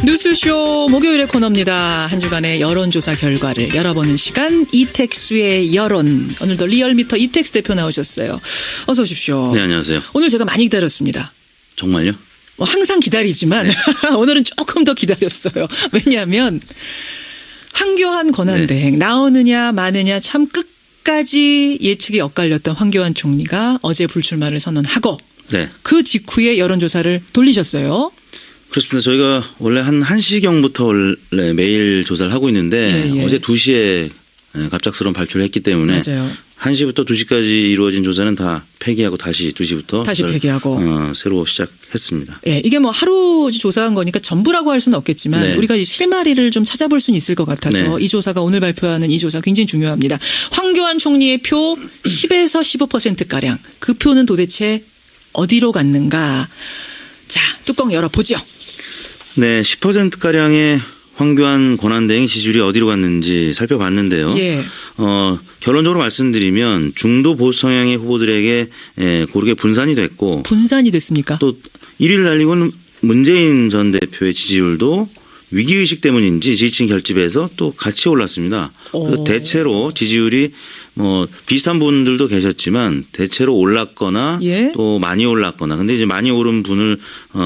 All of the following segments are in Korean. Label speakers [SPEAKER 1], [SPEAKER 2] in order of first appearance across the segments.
[SPEAKER 1] 뉴스쇼 목요일의 코너입니다. 한 주간의 여론조사 결과를 열어보는 시간, 이택수의 여론. 오늘도 리얼미터 이택수 대표 나오셨어요. 어서 오십시오.
[SPEAKER 2] 네, 안녕하세요.
[SPEAKER 1] 오늘 제가 많이 기다렸습니다.
[SPEAKER 2] 정말요?
[SPEAKER 1] 항상 기다리지만 네. 오늘은 조금 더 기다렸어요. 왜냐하면 황교안 권한대행 나오느냐 마느냐 참 끝까지 예측이 엇갈렸던 황교안 총리가 어제 불출마를 선언하고
[SPEAKER 2] 네.
[SPEAKER 1] 그 직후에 여론조사를 돌리셨어요.
[SPEAKER 2] 그렇습니다. 저희가 원래 한 1시경부터 원래 매일 조사를 하고 있는데 어제 2시에 갑작스러운 발표를 했기 때문에
[SPEAKER 1] 맞아요.
[SPEAKER 2] 1시부터 2시까지 이루어진 조사는 다 폐기하고 다시 2시부터
[SPEAKER 1] 다시 폐기하고
[SPEAKER 2] 새로 시작했습니다.
[SPEAKER 1] 예, 이게 뭐 하루 조사한 거니까 전부라고 할 수는 없겠지만
[SPEAKER 2] 네.
[SPEAKER 1] 우리가 이 실마리를 좀 찾아볼 수는 있을 것 같아서
[SPEAKER 2] 네.
[SPEAKER 1] 이 조사가 오늘 발표하는 이 조사 굉장히 중요합니다. 황교안 총리의 표 10에서 15%가량. 그 표는 도대체 어디로 갔는가. 자, 뚜껑 열어보죠.
[SPEAKER 2] 네, 10%가량의 황교안 권한대행 지지율이 어디로 갔는지 살펴봤는데요.
[SPEAKER 1] 예.
[SPEAKER 2] 결론적으로 말씀드리면 중도 보수 성향의 후보들에게 고르게 분산이 됐고
[SPEAKER 1] 분산이 됐습니까?
[SPEAKER 2] 또 1위를 달리고는 문재인 전 대표의 지지율도 위기의식 때문인지 지지층 결집에서 또 같이 올랐습니다. 그래서 대체로 지지율이 뭐 비슷한 분들도 계셨지만 대체로 올랐거나
[SPEAKER 1] 예.
[SPEAKER 2] 또 많이 올랐거나 근데 이제 많이 오른 분을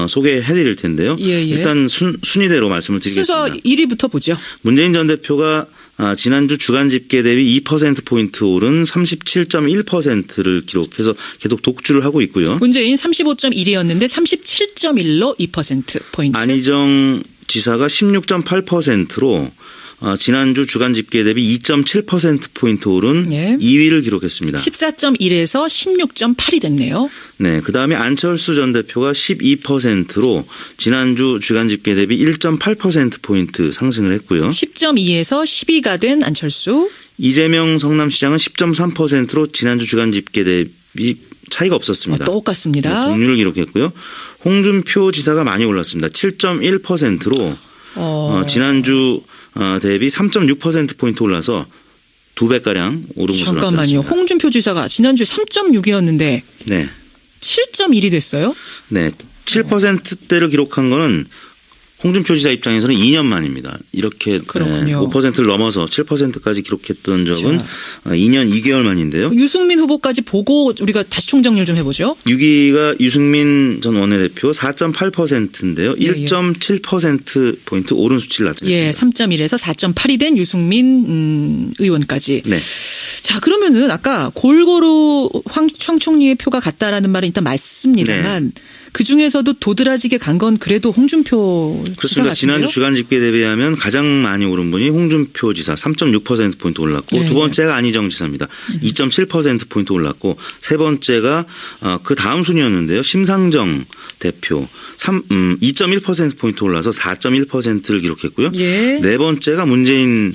[SPEAKER 2] 소개해 드릴 텐데요.
[SPEAKER 1] 예.
[SPEAKER 2] 일단 순위대로 말씀을 드리겠습니다.
[SPEAKER 1] 순서 1위부터 보죠.
[SPEAKER 2] 문재인 전 대표가 지난주 주간 집계 대비 2%포인트 오른 37.1%를 기록해서 계속 독주를 하고 있고요.
[SPEAKER 1] 문재인 35.1이었는데 37.1로 2%포인트.
[SPEAKER 2] 안희정 지사가 16.8%로 지난주 주간 집계 대비 2.7%포인트 오른
[SPEAKER 1] 예.
[SPEAKER 2] 2위를 기록했습니다.
[SPEAKER 1] 14.1에서 16.8이 됐네요.
[SPEAKER 2] 네, 그다음에 안철수 전 대표가 12%로 지난주 주간 집계 대비 1.8%포인트 상승을 했고요.
[SPEAKER 1] 10.2에서 12가 된 안철수.
[SPEAKER 2] 이재명 성남시장은 10.3%로 지난주 주간 집계 대비 차이가 없었습니다.
[SPEAKER 1] 똑같습니다.
[SPEAKER 2] 네, 동률을 기록했고요. 홍준표 지사가 많이 올랐습니다. 7.1%로 지난주 대비 3.6%포인트 올라서 2배가량 오른 것으로 나타났습니다.
[SPEAKER 1] 잠깐만요. 홍준표 지사가 지난주 3.6이었는데
[SPEAKER 2] 네.
[SPEAKER 1] 7.1이 됐어요?
[SPEAKER 2] 네. 7%대를 기록한 거는 홍준표 지사 입장에서는 2년 만입니다. 이렇게 5%를 넘어서 7%까지 기록했던 적은 2년 2개월 만인데요.
[SPEAKER 1] 유승민 후보까지 보고 우리가 다시 총정리를 좀 해보죠.
[SPEAKER 2] 6위가 유승민 전 원내대표 4.8%인데요.
[SPEAKER 1] 예.
[SPEAKER 2] 1.7%포인트 오른 수치를 나타냈습니다.
[SPEAKER 1] 예, 3.1에서 4.8이 된 유승민 의원까지.
[SPEAKER 2] 네.
[SPEAKER 1] 자, 그러면은 아까 골고루 황 총리의 표가 같다라는 말은 일단 맞습니다만 그중에서도 도드라지게 간 건 그래도 홍준표 지사
[SPEAKER 2] 그렇습니다.
[SPEAKER 1] 같은데요?
[SPEAKER 2] 지난주 주간 집계 대비하면 가장 많이 오른 분이 홍준표 지사 3.6%포인트 올랐고
[SPEAKER 1] 네.
[SPEAKER 2] 두 번째가 안희정 지사입니다. 2.7%포인트 올랐고 세 번째가 그 다음 순위였는데요. 심상정 대표 2.1%포인트 올라서 4.1%를 기록했고요.
[SPEAKER 1] 예.
[SPEAKER 2] 네 번째가 문재인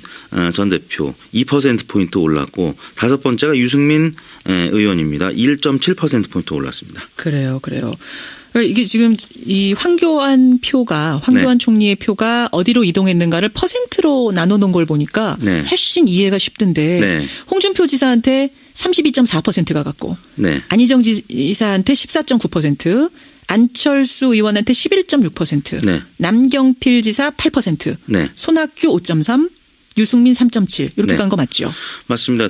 [SPEAKER 2] 전 대표 2%포인트 올랐고 다섯 번째가 유승민 의원입니다. 1.7%포인트 올랐습니다.
[SPEAKER 1] 그래요. 그러니까 이게 지금 이 황교안 총리의 표가 어디로 이동했는가를 퍼센트로 나눠놓은 걸 보니까
[SPEAKER 2] 네.
[SPEAKER 1] 훨씬 이해가 쉽던데
[SPEAKER 2] 네.
[SPEAKER 1] 홍준표 지사한테 32.4%가 갔고
[SPEAKER 2] 네.
[SPEAKER 1] 안희정 지사한테 14.9%, 안철수 의원한테 11.6%,
[SPEAKER 2] 네.
[SPEAKER 1] 남경필 지사 8%,
[SPEAKER 2] 네.
[SPEAKER 1] 손학규 5.3%, 유승민 3.7 이렇게
[SPEAKER 2] 네.
[SPEAKER 1] 간 거 맞죠?
[SPEAKER 2] 맞습니다.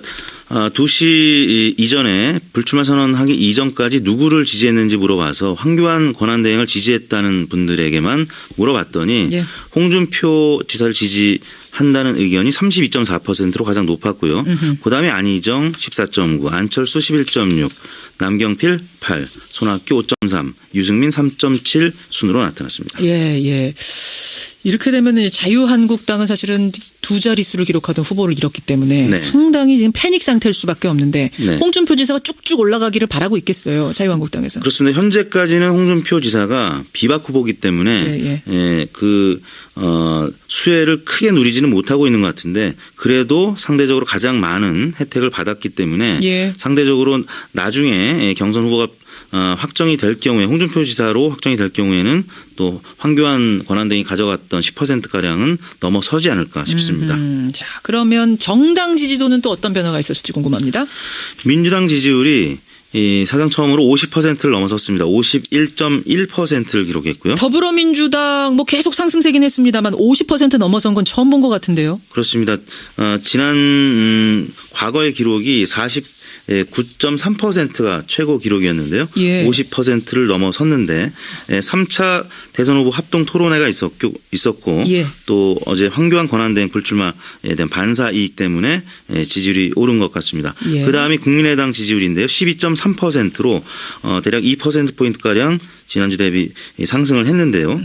[SPEAKER 2] 2시 이전에 불출마 선언하기 이전까지 누구를 지지했는지 물어봐서 황교안 권한대행을 지지했다는 분들에게만 물어봤더니
[SPEAKER 1] 예.
[SPEAKER 2] 홍준표 지사를 지지한다는 의견이 32.4%로 가장 높았고요. 그다음에 안희정 14.9, 안철수 11.6, 남경필 8, 손학규 5.3, 유승민 3.7 순으로 나타났습니다.
[SPEAKER 1] 예. 이렇게 되면 자유한국당은 사실은 두 자릿수를 기록하던 후보를 잃었기 때문에
[SPEAKER 2] 네.
[SPEAKER 1] 상당히 지금 패닉 상태일 수밖에 없는데
[SPEAKER 2] 네.
[SPEAKER 1] 홍준표 지사가 쭉쭉 올라가기를 바라고 있겠어요. 자유한국당에서.
[SPEAKER 2] 그렇습니다. 현재까지는 홍준표 지사가 비박 후보기 때문에 수혜를 크게 누리지는 못하고 있는 것 같은데 그래도 상대적으로 가장 많은 혜택을 받았기 때문에
[SPEAKER 1] 예.
[SPEAKER 2] 상대적으로 나중에 경선 후보가 확정이 될 경우에 홍준표 지사로 확정이 될 경우에는 또 황교안 권한대행이 가져갔던 10%가량은 넘어서지 않을까 싶습니다.
[SPEAKER 1] 자, 그러면 정당 지지도는 또 어떤 변화가 있었을지 궁금합니다.
[SPEAKER 2] 민주당 지지율이 이 사상 처음으로 50%를 넘어섰습니다. 51.1%를 기록했고요.
[SPEAKER 1] 더불어민주당 뭐 계속 상승세긴 했습니다만 50% 넘어선 건 처음 본 것 같은데요.
[SPEAKER 2] 그렇습니다. 지난 과거의 기록이 9.3%가 최고 기록이었는데요.
[SPEAKER 1] 예.
[SPEAKER 2] 50%를 넘어섰는데 3차 대선 후보 합동 토론회가 있었고
[SPEAKER 1] 예.
[SPEAKER 2] 또 어제 황교안 권한대행 불출마에 대한 반사 이익 때문에 지지율이 오른 것 같습니다.
[SPEAKER 1] 예.
[SPEAKER 2] 그다음이 국민의당 지지율인데요. 12.3%로 대략 2%포인트가량 지난주 대비 상승을 했는데요.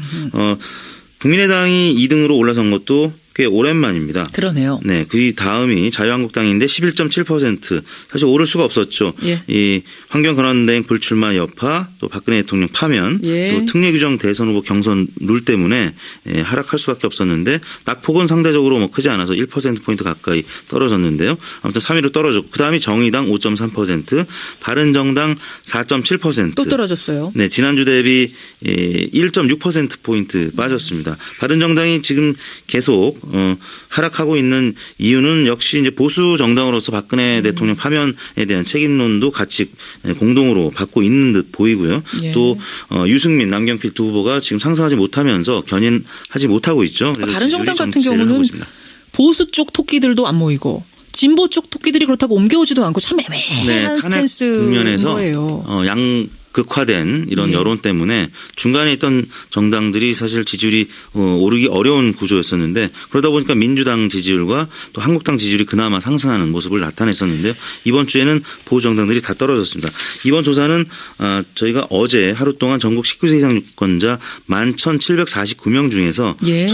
[SPEAKER 2] 국민의당이 2등으로 올라선 것도 꽤 오랜만입니다.
[SPEAKER 1] 그러네요.
[SPEAKER 2] 네, 그 다음이 자유한국당인데 11.7%. 사실 오를 수가 없었죠.
[SPEAKER 1] 예.
[SPEAKER 2] 이 황교안 권한대행 불출마 여파, 또 박근혜 대통령 파면,
[SPEAKER 1] 예.
[SPEAKER 2] 또 특례 규정 대선 후보 경선 룰 때문에 하락할 수밖에 없었는데 낙폭은 상대적으로 뭐 크지 않아서 1%포인트 가까이 떨어졌는데요. 아무튼 3위로 떨어졌고 그다음이 정의당 5.3%, 바른정당 4.7%.
[SPEAKER 1] 또 떨어졌어요.
[SPEAKER 2] 네, 지난주 대비 1.6%포인트 빠졌습니다. 바른정당이 지금 계속 하락하고 있는 이유는 역시 이제 보수 정당으로서 박근혜 대통령 파면에 대한 책임론도 같이 공동으로 받고 있는 듯 보이고요.
[SPEAKER 1] 예.
[SPEAKER 2] 또 유승민, 남경필 두 후보가 지금 상승하지 못하면서 견인하지 못하고 있죠. 그래서
[SPEAKER 1] 바른정당
[SPEAKER 2] 지지율이
[SPEAKER 1] 같은
[SPEAKER 2] 정체를 하고
[SPEAKER 1] 경우는
[SPEAKER 2] 있습니다.
[SPEAKER 1] 보수 쪽 토끼들도 안 모이고 진보 쪽 토끼들이 그렇다고 옮겨오지도 않고 참 애매한 스탠스인
[SPEAKER 2] 국면에서
[SPEAKER 1] 거예요.
[SPEAKER 2] 극화된 이런
[SPEAKER 1] 예.
[SPEAKER 2] 여론 때문에 중간에 있던 정당들이 사실 지지율이 오르기 어려운 구조였었는데 그러다 보니까 민주당 지지율과 또 한국당 지지율이 그나마 상승하는 모습을 나타냈었는데요. 이번 주에는 보수 정당들이 다 떨어졌습니다. 이번 조사는 저희가 어제 하루 동안 전국 19세 이상 유권자 11,749명 중에서
[SPEAKER 1] 예.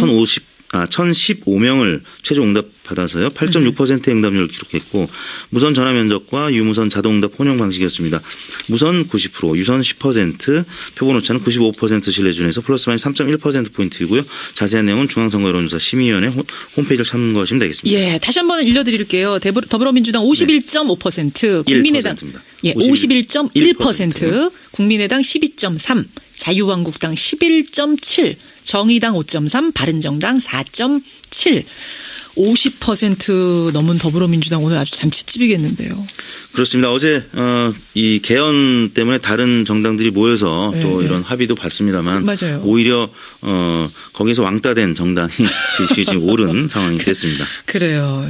[SPEAKER 2] 1,015명을 최종 응답 받아서요. 8.6%의 응답률을 기록했고 무선 전화 면접과 유무선 자동 응답 혼용 방식이었습니다. 무선 90%, 유선 10%, 표본 오차는 95% 신뢰 기준에서 플러스 마이너스 3.1%포인트이고요. 자세한 내용은 중앙선거 여론조사 심의위원회 홈페이지를 참고하시면 되겠습니다.
[SPEAKER 1] 예, 다시 한번 읽어드릴게요. 더불어민주당 51.5%, 국민의당
[SPEAKER 2] 1%입니다.
[SPEAKER 1] 예, 51.1%, 국민의당 12.3%, 자유한국당 11.7%, 정의당 5.3%, 바른정당 4.7%. 50% 넘은 더불어민주당 오늘 아주 잔치집이겠는데요.
[SPEAKER 2] 그렇습니다. 어제 이 개헌 때문에 다른 정당들이 모여서
[SPEAKER 1] 네,
[SPEAKER 2] 또
[SPEAKER 1] 네.
[SPEAKER 2] 이런 합의도 봤습니다만
[SPEAKER 1] 맞아요.
[SPEAKER 2] 오히려 거기서 왕따된 정당이 지지율이 지금 오른 상황이 됐습니다.
[SPEAKER 1] 그래요.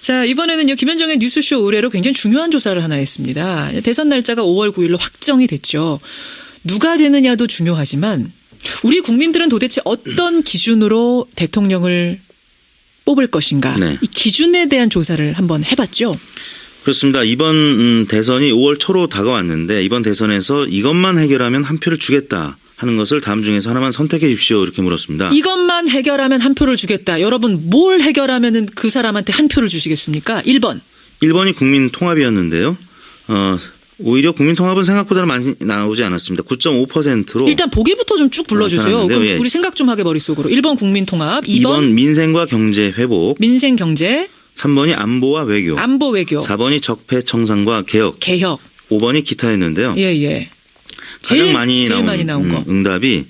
[SPEAKER 1] 자, 이번에는요, 김현정의 뉴스쇼 의뢰로 굉장히 중요한 조사를 하나 했습니다. 대선 날짜가 5월 9일로 확정이 됐죠. 누가 되느냐도 중요하지만 우리 국민들은 도대체 어떤 기준으로 대통령을 뽑을 것인가.
[SPEAKER 2] 네.
[SPEAKER 1] 이 기준에 대한 조사를 한번 해봤죠.
[SPEAKER 2] 그렇습니다. 이번 대선이 5월 초로 다가왔는데 이번 대선에서 이것만 해결하면 한 표를 주겠다 하는 것을 다음 중에서 하나만 선택해 주십시오 이렇게 물었습니다.
[SPEAKER 1] 이것만 해결하면 한 표를 주겠다. 여러분 뭘 해결하면 그 사람한테 한 표를 주시겠습니까? 1번.
[SPEAKER 2] 1번이 국민통합이었는데요. 오히려 국민통합은 생각보다는 많이 나오지 않았습니다. 9.5%로.
[SPEAKER 1] 일단 보기부터 좀 쭉 불러주세요. 그럼
[SPEAKER 2] 예.
[SPEAKER 1] 우리 생각 좀 하게 머릿속으로. 1번 국민통합,
[SPEAKER 2] 2번 민생과 경제 회복,
[SPEAKER 1] 민생 경제,
[SPEAKER 2] 3번이 안보와 외교,
[SPEAKER 1] 안보 외교,
[SPEAKER 2] 4번이 적폐 청산과 개혁, 5번이 기타였는데요.
[SPEAKER 1] 예.
[SPEAKER 2] 가장 많이
[SPEAKER 1] 제일
[SPEAKER 2] 나온
[SPEAKER 1] 거.
[SPEAKER 2] 응답이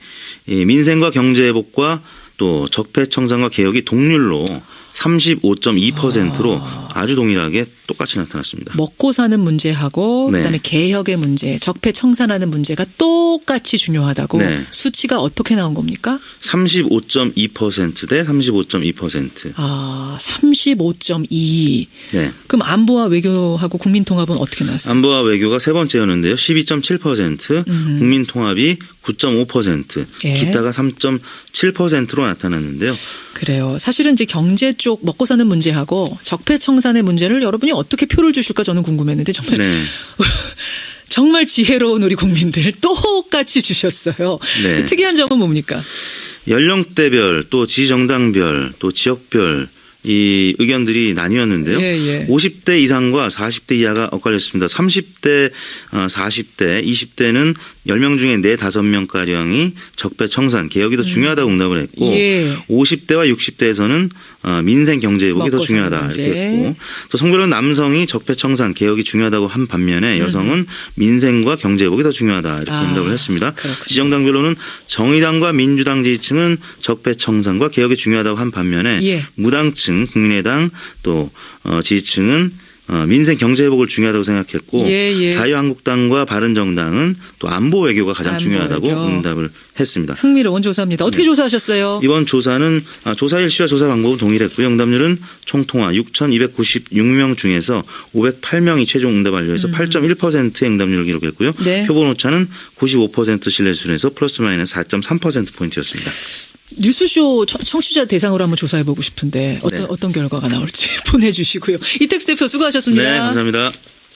[SPEAKER 2] 이 민생과 경제 회복과 또 적폐 청산과 개혁이 동률로 35.2%로 아주 동일하게 똑같이 나타났습니다.
[SPEAKER 1] 먹고 사는 문제하고
[SPEAKER 2] 네.
[SPEAKER 1] 그다음에 개혁의 문제, 적폐 청산하는 문제가 똑같이 중요하다고
[SPEAKER 2] 네.
[SPEAKER 1] 수치가 어떻게 나온 겁니까?
[SPEAKER 2] 35.2% 대 35.2%.
[SPEAKER 1] 아, 35.2.
[SPEAKER 2] 네.
[SPEAKER 1] 그럼 안보와 외교하고 국민통합은 어떻게 나왔어요?
[SPEAKER 2] 안보와 외교가 세 번째였는데요. 12.7%, 국민통합이 9.5%,
[SPEAKER 1] 예.
[SPEAKER 2] 기타가 3.7%로 나타났는데요.
[SPEAKER 1] 그래요. 사실은 이제 경제 쪽 먹고 사는 문제하고 적폐 청산의 문제를 여러분이 어떻게 표를 주실까 저는 궁금했는데 정말
[SPEAKER 2] 네.
[SPEAKER 1] 정말 지혜로운 우리 국민들 똑같이 주셨어요.
[SPEAKER 2] 네.
[SPEAKER 1] 특이한 점은 뭡니까?
[SPEAKER 2] 연령대별 또 지정당별 또 지역별 이 의견들이 나뉘었는데요.
[SPEAKER 1] 예.
[SPEAKER 2] 50대 이상과 40대 이하가 엇갈렸습니다. 30대, 40대, 20대는 10명 중에 4, 5명가량이 적폐 청산, 개혁이 더 중요하다고 응답을 했고
[SPEAKER 1] 예.
[SPEAKER 2] 50대와 60대에서는 민생 경제 회복이 더 중요하다 이렇게 했고 또 성별은 남성이 적폐 청산, 개혁이 중요하다고 한 반면에 여성은 민생과 경제 회복이 더 중요하다 이렇게 응답을 했습니다.
[SPEAKER 1] 그렇군요.
[SPEAKER 2] 지정당별로는 정의당과 민주당 지지층은 적폐 청산과 개혁이 중요하다고 한 반면에
[SPEAKER 1] 예.
[SPEAKER 2] 무당층, 국민의당 또 지지층은 민생 경제 회복을 중요하다고 생각했고
[SPEAKER 1] 예.
[SPEAKER 2] 자유한국당과 바른정당은 또 안보 외교가 가장
[SPEAKER 1] 안보
[SPEAKER 2] 중요하다고
[SPEAKER 1] 외교.
[SPEAKER 2] 응답을 했습니다.
[SPEAKER 1] 흥미로운 조사입니다. 어떻게 조사하셨어요?
[SPEAKER 2] 이번 조사는 조사 일시와 조사 방법은 동일했고요. 응답률은 총통화 6,296명 중에서 508명이 최종 응답 완료해서 8.1%의 응답률을 기록했고요.
[SPEAKER 1] 네.
[SPEAKER 2] 표본 오차는 95% 신뢰 수준에서 플러스 마이너스 4.3%포인트였습니다.
[SPEAKER 1] 뉴스쇼 청취자 대상으로 한번 조사해보고 싶은데 어떤 결과가 나올지 보내주시고요. 이택수 대표 수고하셨습니다.
[SPEAKER 2] 네, 감사합니다.